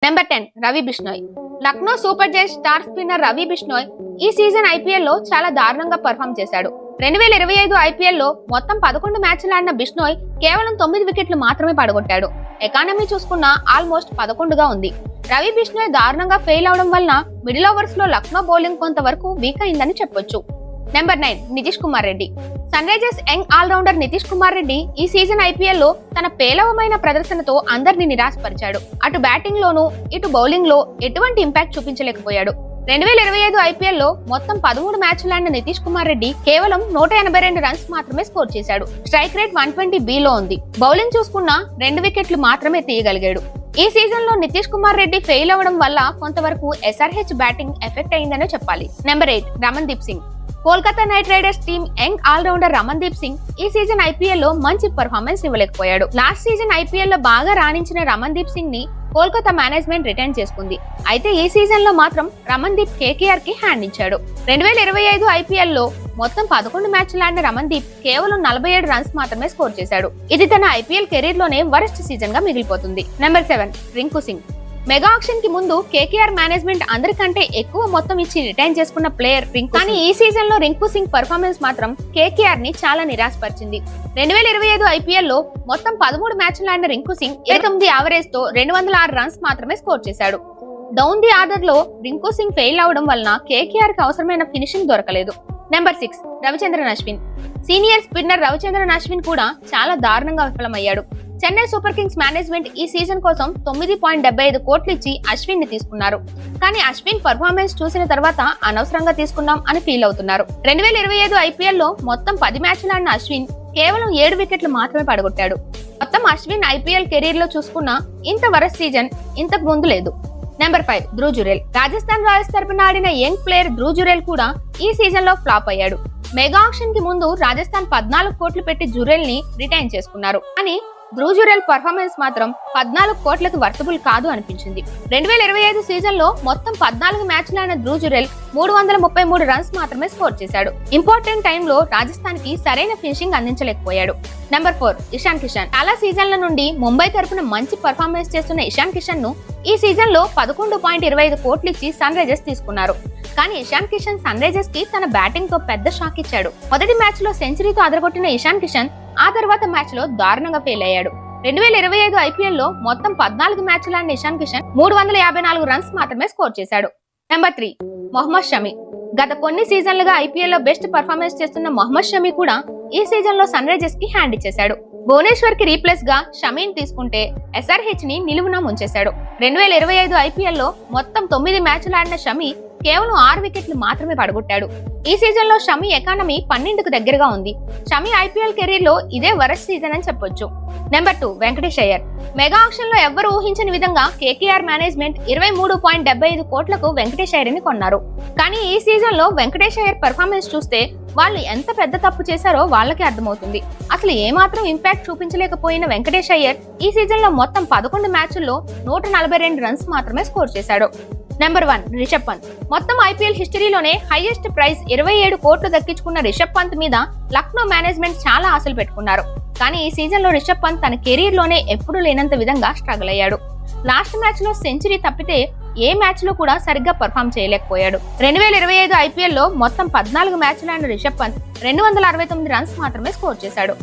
Number 10 Ravi Bishnoi. Lucknow super Giants star spinner Ravi Bishnoi ఈ season IPL లో చాలా దారుణంగా పర్ఫామ్ చేశాడు. 2025 ఐపీఎల్ లో మొత్తం 11 మ్యాచ్లు ఆడిన బిష్నోయ్ కేవలం 9 వికెట్లు మాత్రమే పడగొట్టాడు. ఎకానమీ చూసుకున్నా ఆల్మోస్ట్ 11గా ఉంది. రవి బిష్నోయ్ దారుణంగా ఫెయిల్ అవడం వలన మిడిల్ ఓవర్స్ లో లక్నో బౌలింగ్ కొంతవరకు వీక్ అయిందని చెప్పొచ్చు. Number 9 Nitish Kumar Reddy. Sunrisers young all rounder Nitish Kumar Reddy ఈ సీజన్ ఐపీఎల్ లో తన పేలవమైన ప్రదర్శనతో అందరినీ నిరాశపరిచాడు. అటు బ్యాటింగ్ లోనూ ఇటు బౌలింగ్ లో ఎటువంటి ఇంపాక్ట్ చూపించలేకపోయాడు. 2025 ఐపీఎల్ లో మొత్తం 13 మ్యాచ్లు ఆడిన నితీష్ కుమార్ రెడ్డి కేవలం 182 రన్స్ మాత్రమే స్కోర్ చేశాడు. స్ట్రైక్ రేట్ 120 లో ఉంది. బౌలింగ్ చూసుకున్నా 2 వికెట్లు మాత్రమే తీయగలిగాడు. ఈ సీజన్ లో నితీష్ కుమార్ రెడ్డి ఫెయిల్ అవడం వల్ల కొంతవరకు ఎస్ఆర్హెచ్ బ్యాటింగ్ ఎఫెక్ట్ అయిందనే చెప్పాలి. Number 8 Ramandeep Singh. Kolkata Knight Riders team young all rounder Ramandeep Singh ఈ సీజన్ ఐపీఎల్ లో మంచి పర్ఫార్మెన్స్ ఇవ్వలేకపోయాడు. లాస్ట్ సీజన్ ఐపీఎల్ లో బాగా రాణించిన రమన్ దీప్ సింగ్ ని కోల్కతా మేనేజ్మెంట్ రిటైన్ చేసుకుంది. అయితే ఈ సీజన్ లో మాత్రం రమన్ దీప్ కేకేఆర్ కి హ్యాండ్ ఇచ్చాడు. 2025 ఐపీఎల్ లో మొత్తం 11 మ్యాచ్లు ఆడిన రమన్ దీప్ కేవలం 47 రన్స్ మాత్రమే స్కోర్ చేశాడు. ఇది తన ఐపీఎల్ కెరీర్ లోనే వరస్ట్ సీజన్ గా మిగిలిపోతుంది. Number 7 Rinku Singh. Mega auction కి ముందు కేకేఆర్ మేనేజ్మెంట్ అందరికంటే ఎక్కువ మొత్తం ఇచ్చి రిటైన్ చేసుకున్న ప్లేయర్ రింకు. కానీ ఈ సీజన్ లో రింకు సింగ్ పర్ఫార్మెన్స్ మాత్రం కేకేఆర్ ని చాలా నిరాశపరిచింది. 2025 ఐపీఎల్ లో మొత్తం 13 మ్యాచ్లు ఆడిన రింకు సింగ్ 29 యావరేజ్ తో 206 రన్స్ మాత్రమే స్కోర్ చేశాడు. డౌన్ ది ఆర్డర్ లో రింకు సింగ్ ఫెయిల్ అవడం వలన కేకేఆర్ కి అవసరమైన ఫినిషింగ్ దొరకలేదు. Number 6 Ravichandran Ashwin. Senior spinner Ravichandran Ashwin కూడా చాలా దారుణంగా విఫలమయ్యాడు. చెన్నై సూపర్ కింగ్స్ మేనేజ్మెంట్ ఈ సీజన్ కోసం 9.75 కోట్లు ఇచ్చి అశ్విన్ ని తీసుకున్నారు. కానీ అశ్విన్ పర్ఫార్మెన్స్ చూసిన తర్వాత అనవసరంగా తీసుకున్నాం అని ఫీల్ అవుతున్నారు. 2025 ఐపీఎల్ లో మొత్తం 10 మ్యాచ్లు ఆడిన అశ్విన్ కేవలం 7 వికెట్లు మాత్రమే పడగొట్టాడు. మొత్తం అశ్విన్ ఐపీఎల్ కెరీర్ లో చూసుకున్న ఇంత వరస్ట్ సీజన్ ఇంతకు ముందు లేదు. నెంబర్ 5 ధ్రువ్ జురేల్. రాజస్థాన్ రాయల్స్ తరపున ఆడిన యంగ్ ప్లేయర్ ధ్రువ్ జురేల్ కూడా ఈ సీజన్ లో ఫ్లాప్ అయ్యాడు. మెగా ఆక్షన్ కి ముందు రాజస్థాన్ 14 కోట్లు పెట్టి జురేల్ ని రిటైన్ చేసుకున్నారు. కానీ ధ్రువ్ జురేల్ పర్ఫార్మెన్స్ మాత్రం 14 కోట్లకు వర్తబుల్ కాదు అనిపించింది. 2025 సీజన్ లో మొత్తం 14 మ్యాచ్లు ఆడిన ధ్రువ్ జురేల్ 333 రన్స్ మాత్రమే స్కోర్ చేశాడు. ఇంపార్టెంట్ టైంలో రాజస్థాన్ కి సరైన ఫినిషింగ్ అందించలేకపోయాడు. నెంబర్ 4 ఇషాన్ కిషన్. చాలా సీజన్ల నుండి ముంబై తరపున మంచి పర్ఫార్మెన్స్ చేస్తున్న ఇషాన్ కిషన్ ను ఈ సీజన్ లో 11.25 కోట్లు ఇచ్చి సన్ రైజర్స్ తీసుకున్నారు. కానీ ఇషాన్ కిషన్ సన్ రైజర్స్ కి తన బ్యాటింగ్ తో పెద్ద షాక్ ఇచ్చాడు. మొదటి మ్యాచ్ లో సెంచరీతో అదరగొట్టిన ఇషాన్ కిషన్ ఆ తర్వాత మ్యాచ్ లో దారుణంగా ఫెయిల్ అయ్యాడు. 2025 ఐపీఎల్ లో మొత్తం 14 మ్యాచ్లు ఆడిన ఇషాన్ కిషన్ 354 రన్స్ మాత్రమే స్కోర్ చేశాడు. నెంబర్ 3 మొహమ్మద్ షమి. గత కొన్ని సీజన్లుగా ఐపీఎల్ లో బెస్ట్ పర్ఫార్మెన్స్ చేస్తున్న మొహమ్మద్ షమి కూడా ఈ సీజన్ లో సన్ రైజర్స్ కి హ్యాండ్ ఇచ్చేశాడు. భువనేశ్వర్ కి రీప్లేస్ గా షమీని తీసుకుంటే ఎస్ఆర్హెచ్ ని నిలువున ముంచేశాడు. 2025 ఐపీఎల్ లో మొత్తం 9 మ్యాచ్లు ఆడిన షమి కేవలం 6 వికెట్లు మాత్రమే పడగొట్టాడు. ఈ సీజన్ లో షమి ఎకానమీ 12కు దగ్గరగా ఉంది. షమి ఐపీఎల్ కెరీర్ లో ఇదే వరస్ట్ సీజన్ అని చెప్పొచ్చు. Number 2 Venkatesh Iyer. Mega auction లో ఎవ్వరూ ఊహించని విధంగా కేకేఆర్ మేనేజ్మెంట్ 23.75 కోట్లకు వెంకటేష్ అయ్యర్ ని కొన్నారు. కానీ ఈ సీజన్ లో వెంకటేష్ అయ్యర్ పర్ఫార్మెన్స్ చూస్తే వాళ్ళు ఎంత పెద్ద తప్పు చేశారో వాళ్ళకే అర్థమవుతుంది. అసలు ఏమాత్రం ఇంపాక్ట్ చూపించలేకపోయిన వెంకటేష్ అయ్యర్ ఈ సీజన్ లో మొత్తం 11 మ్యాచ్ల్లో 142 రన్స్ మాత్రమే స్కోర్ చేశాడు. నెంబర్ 1 రిషబ్ పంత్. మొత్తం ఐపీఎల్ హిస్టరీలోనే హైయెస్ట్ ప్రైజ్ 27 కోట్లు దక్కించుకున్న రిషబ్ పంత్ మీద లక్నో మేనేజ్మెంట్ చాలా ఆశలు పెట్టుకున్నారు. కానీ ఈ సీజన్ లో రిషబ్ పంత్ తన కెరీర్ లోనే ఎప్పుడూ లేనంత విధంగా స్ట్రగుల్ అయ్యాడు. లాస్ట్ మ్యాచ్ లో సెంచరీ తప్పితే ఏ మ్యాచ్ లో కూడా సరిగ్గా పర్ఫామ్ చేయలేకపోయాడు. 2025 ఐపీఎల్ లో మొత్తం 14 మ్యాచ్లు ఆడిన రిషబ్ పంత్ 269 రన్స్ మాత్రమే స్కోర్ చేశాడు.